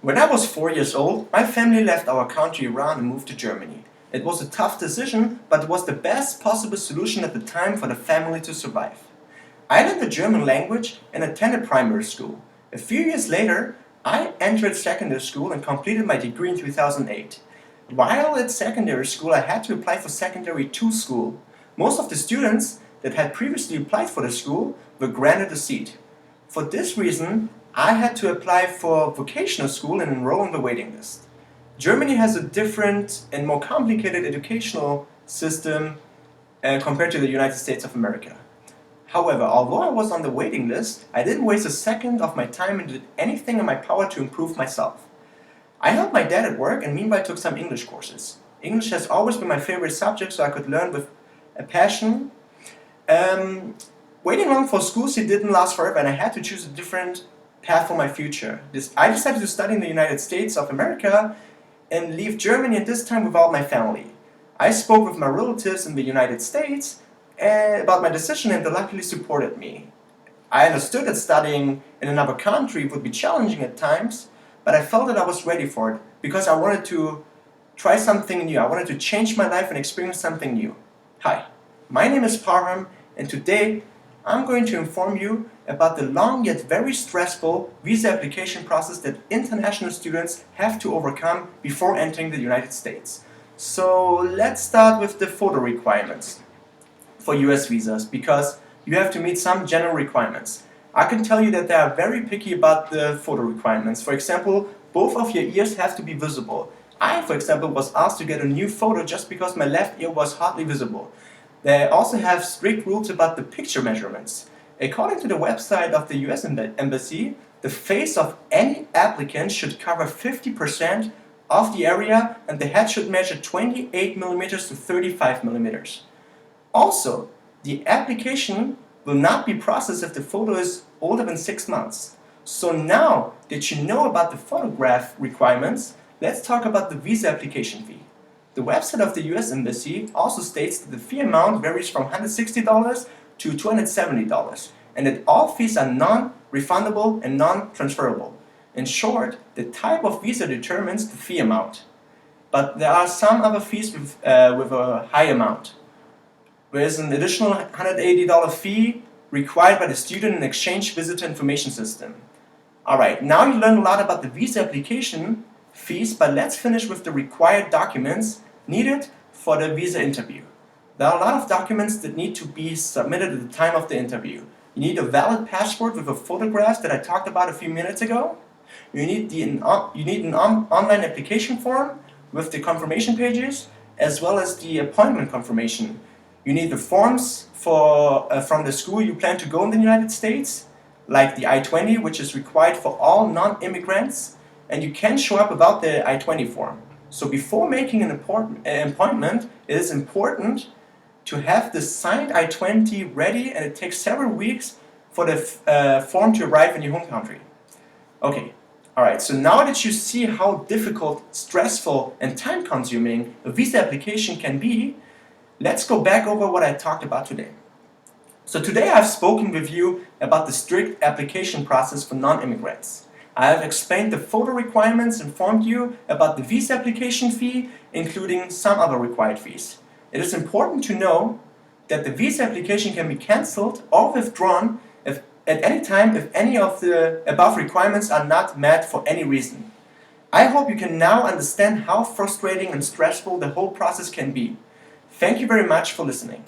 When I was 4 years old, my family left our country Iran and moved to Germany. It was a tough decision, but it was the best possible solution at the time for the family to survive. I learned the German language and attended primary school. A few years later, I entered secondary school and completed my degree in 2008. While at secondary school, I had to apply for secondary 2 school. Most of the students that had previously applied for the school were granted a seat. For this reason, I had to apply for vocational school and enroll on the waiting list. Germany has a different and more complicated educational system compared to the United States of America. However, although I was on the waiting list, I didn't waste a second of my time and did anything in my power to improve myself. I helped my dad at work and meanwhile took some English courses. English has always been my favorite subject, so I could learn with a passion. Waiting long for school seat didn't last forever, and I had to choose a different path for my future. I decided to study in the United States of America and leave Germany, and this time without my family. I spoke with my relatives in the United States about my decision, and they luckily supported me. I understood that studying in another country would be challenging at times, but I felt that I was ready for it because I wanted to try something new. I wanted to change my life and experience something new. Hi, my name is Parham, and today I'm going to inform you about the long yet very stressful visa application process that international students have to overcome before entering the United States. So let's start with the photo requirements for US visas, because you have to meet some general requirements. I can tell you that they are very picky about the photo requirements. For example, both of your ears have to be visible. I, for example, was asked to get a new photo just because my left ear was hardly visible. They also have strict rules about the picture measurements. According to the website of the US Embassy, the face of any applicant should cover 50% of the area, and the head should measure 28 millimeters to 35 millimeters. Also, the application will not be processed if the photo is older than 6 months. So now that you know about the photograph requirements, let's talk about the visa application fee. The website of the US Embassy also states that the fee amount varies from $160 to $270, and that all fees are non-refundable and non-transferable. In short, the type of visa determines the fee amount. But there are some other fees with a high amount. There is an additional $180 fee required by the student and exchange visitor information system. Alright, now you learned a lot about the visa application fees, but let's finish with the required documents needed for the visa interview. There are a lot of documents that need to be submitted at the time of the interview. You need a valid passport with a photograph that I talked about a few minutes ago. You need an online application form with the confirmation pages, as well as the appointment confirmation. You need the forms from the school you plan to go in the United States, like the I-20, which is required for all non-immigrants, and you can show up without the I-20 form. So before making an appointment, it is important to have the signed I-20 ready, and it takes several weeks for the form to arrive in your home country. Okay, alright, so now that you see how difficult, stressful, and time-consuming a visa application can be, let's go back over what I talked about today. So today I've spoken with you about the strict application process for non-immigrants. I have explained the photo requirements, informed you about the visa application fee, including some other required fees. It is important to know that the visa application can be cancelled or withdrawn at any time if any of the above requirements are not met for any reason. I hope you can now understand how frustrating and stressful the whole process can be. Thank you very much for listening.